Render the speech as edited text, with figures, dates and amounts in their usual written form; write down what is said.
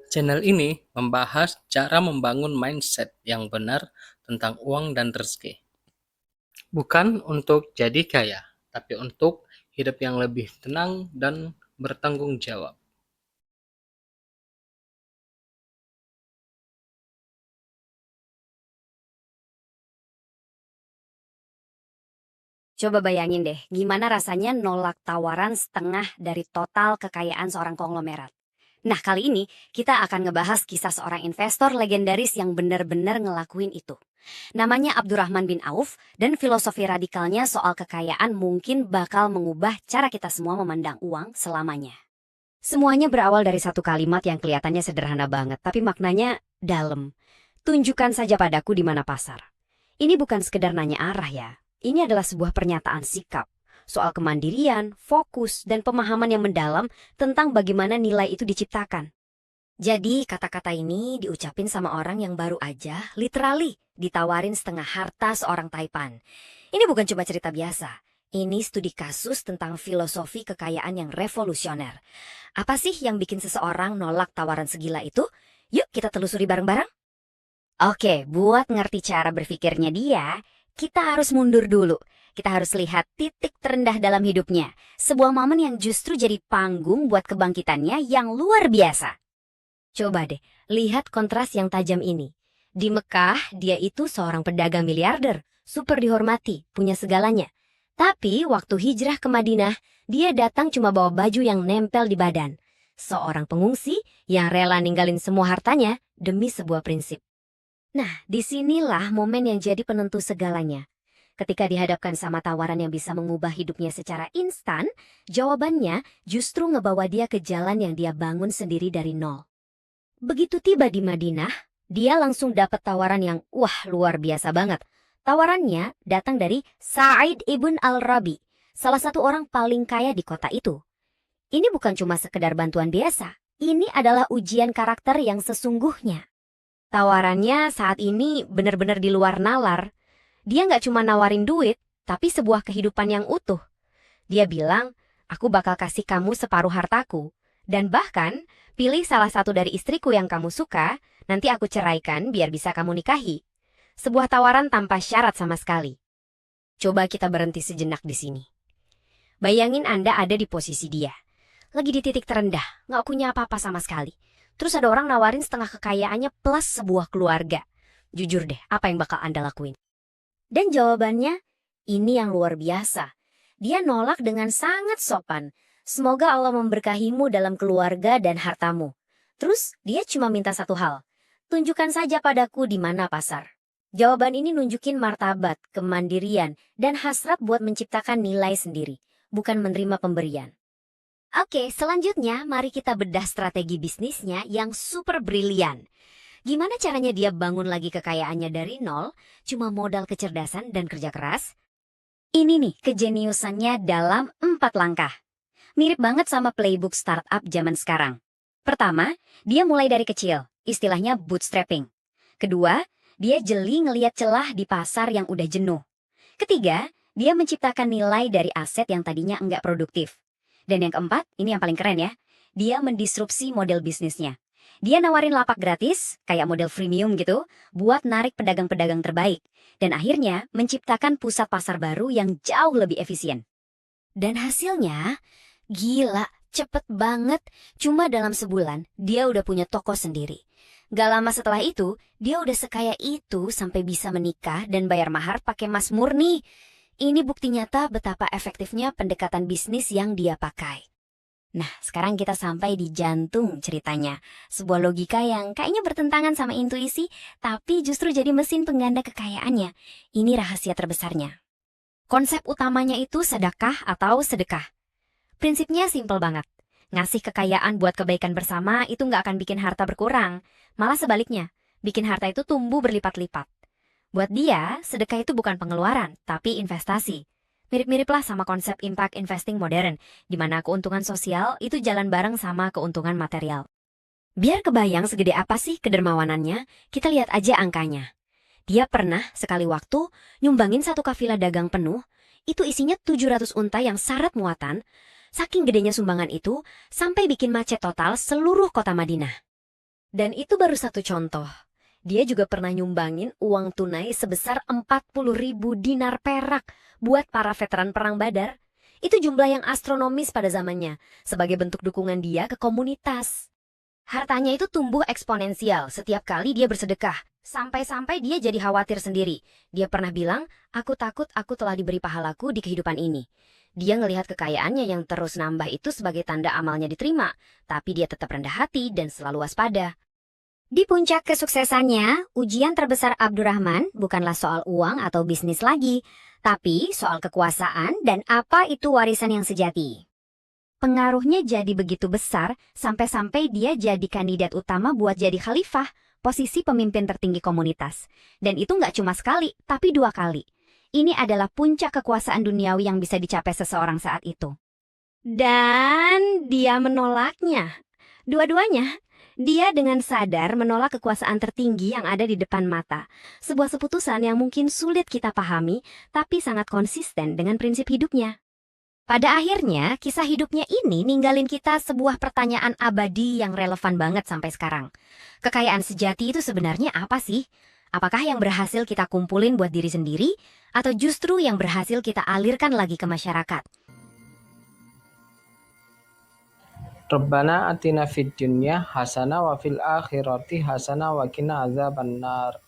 Channel ini membahas cara membangun mindset yang benar tentang uang dan rezeki. Bukan untuk jadi kaya, tapi untuk hidup yang lebih tenang dan bertanggung jawab. Coba bayangin deh, gimana rasanya nolak tawaran setengah dari total kekayaan seorang konglomerat. Nah, kali ini kita akan ngebahas kisah seorang investor legendaris yang benar-benar ngelakuin itu. Namanya Abdurrahman bin Auf, dan filosofi radikalnya soal kekayaan mungkin bakal mengubah cara kita semua memandang uang selamanya. Semuanya berawal dari satu kalimat yang kelihatannya sederhana banget, tapi maknanya dalam. Tunjukkan saja padaku di mana pasar. Ini bukan sekedar nanya arah ya. Ini adalah sebuah pernyataan sikap soal kemandirian, fokus, dan pemahaman yang mendalam tentang bagaimana nilai itu diciptakan. Jadi kata-kata ini diucapin sama orang yang baru aja literally ditawarin setengah harta seorang Taipan. Ini bukan cuma cerita biasa. Ini studi kasus tentang filosofi kekayaan yang revolusioner. Apa sih yang bikin seseorang nolak tawaran segila itu? Yuk kita telusuri bareng-barang. Oke, buat ngerti cara berpikirnya dia, kita harus mundur dulu. Kita harus lihat titik terendah dalam hidupnya. Sebuah momen yang justru jadi panggung buat kebangkitannya yang luar biasa. Coba deh, lihat kontras yang tajam ini. Di Mekah, dia itu seorang pedagang miliarder, super dihormati, punya segalanya. Tapi waktu hijrah ke Madinah, dia datang cuma bawa baju yang nempel di badan. Seorang pengungsi yang rela ninggalin semua hartanya demi sebuah prinsip. Nah, disinilah momen yang jadi penentu segalanya. Ketika dihadapkan sama tawaran yang bisa mengubah hidupnya secara instan, jawabannya justru ngebawa dia ke jalan yang dia bangun sendiri dari nol. Begitu tiba di Madinah, dia langsung dapat tawaran yang luar biasa banget. Tawarannya datang dari Sa'id ibn al-Rabi, salah satu orang paling kaya di kota itu. Ini bukan cuma sekedar bantuan biasa, ini adalah ujian karakter yang sesungguhnya. Tawarannya saat ini benar-benar di luar nalar. Dia nggak cuma nawarin duit, tapi sebuah kehidupan yang utuh. Dia bilang, aku bakal kasih kamu separuh hartaku. Dan bahkan, pilih salah satu dari istriku yang kamu suka, nanti aku ceraikan biar bisa kamu nikahi. Sebuah tawaran tanpa syarat sama sekali. Coba kita berhenti sejenak di sini. Bayangin Anda ada di posisi dia. Lagi di titik terendah, nggak punya apa-apa sama sekali. Terus ada orang nawarin setengah kekayaannya plus sebuah keluarga. Jujur deh, apa yang bakal Anda lakuin? Dan jawabannya, ini yang luar biasa. Dia nolak dengan sangat sopan. Semoga Allah memberkahimu dalam keluarga dan hartamu. Terus dia cuma minta satu hal. Tunjukkan saja padaku di mana pasar. Jawaban ini nunjukin martabat, kemandirian, dan hasrat buat menciptakan nilai sendiri, bukan menerima pemberian. Oke, selanjutnya mari kita bedah strategi bisnisnya yang super brilian. Gimana caranya dia bangun lagi kekayaannya dari nol, cuma modal kecerdasan dan kerja keras? Ini nih kejeniusannya dalam 4 langkah. Mirip banget sama playbook startup zaman sekarang. Pertama, dia mulai dari kecil, istilahnya bootstrapping. Kedua, dia jeli ngeliat celah di pasar yang udah jenuh. Ketiga, dia menciptakan nilai dari aset yang tadinya enggak produktif. Dan yang keempat, ini yang paling keren ya, dia mendisrupsi model bisnisnya. Dia nawarin lapak gratis, kayak model freemium gitu, buat narik pedagang-pedagang terbaik. Dan akhirnya menciptakan pusat pasar baru yang jauh lebih efisien. Dan hasilnya, gila, cepet banget. Cuma dalam sebulan, dia udah punya toko sendiri. Gak lama setelah itu, dia udah sekaya itu sampai bisa menikah dan bayar mahar pakai emas murni. Ini bukti nyata betapa efektifnya pendekatan bisnis yang dia pakai. Nah, sekarang kita sampai di jantung ceritanya. Sebuah logika yang kayaknya bertentangan sama intuisi, tapi justru jadi mesin pengganda kekayaannya. Ini rahasia terbesarnya. Konsep utamanya itu sedekah atau sedekah. Prinsipnya simpel banget. Ngasih kekayaan buat kebaikan bersama itu nggak akan bikin harta berkurang. Malah sebaliknya, bikin harta itu tumbuh berlipat-lipat. Buat dia, sedekah itu bukan pengeluaran, tapi investasi. Mirip-mirip lah sama konsep impact investing modern, di mana keuntungan sosial itu jalan bareng sama keuntungan material. Biar kebayang segede apa sih kedermawanannya, kita lihat aja angkanya. Dia pernah sekali waktu nyumbangin satu kafilah dagang penuh, itu isinya 700 unta yang syarat muatan. Saking gedenya sumbangan itu, sampai bikin macet total seluruh kota Madinah. Dan itu baru satu contoh. Dia juga pernah nyumbangin uang tunai sebesar 40.000 dinar perak buat para veteran perang Badar. Itu jumlah yang astronomis pada zamannya, sebagai bentuk dukungan dia ke komunitas. Hartanya itu tumbuh eksponensial setiap kali dia bersedekah. Sampai-sampai dia jadi khawatir sendiri. Dia pernah bilang, aku takut aku telah diberi pahalaku di kehidupan ini. Dia ngelihat kekayaannya yang terus nambah itu sebagai tanda amalnya diterima, tapi dia tetap rendah hati dan selalu waspada. Di puncak kesuksesannya, ujian terbesar Abdurrahman bukanlah soal uang atau bisnis lagi, tapi soal kekuasaan dan apa itu warisan yang sejati. Pengaruhnya jadi begitu besar, sampai-sampai dia jadi kandidat utama buat jadi khalifah, posisi pemimpin tertinggi komunitas. Dan itu nggak cuma sekali, tapi 2 kali. Ini adalah puncak kekuasaan duniawi yang bisa dicapai seseorang saat itu. Dan dia menolaknya. Dua-duanya. Dia dengan sadar menolak kekuasaan tertinggi yang ada di depan mata. Sebuah keputusan yang mungkin sulit kita pahami, tapi sangat konsisten dengan prinsip hidupnya. Pada akhirnya, kisah hidupnya ini ninggalin kita sebuah pertanyaan abadi yang relevan banget sampai sekarang. Kekayaan sejati itu sebenarnya apa sih? Apakah yang berhasil kita kumpulin buat diri sendiri, atau justru yang berhasil kita alirkan lagi ke masyarakat? Rabbana atina fid dunya hasanah wa fil akhirati hasanah wa qina adzabannar.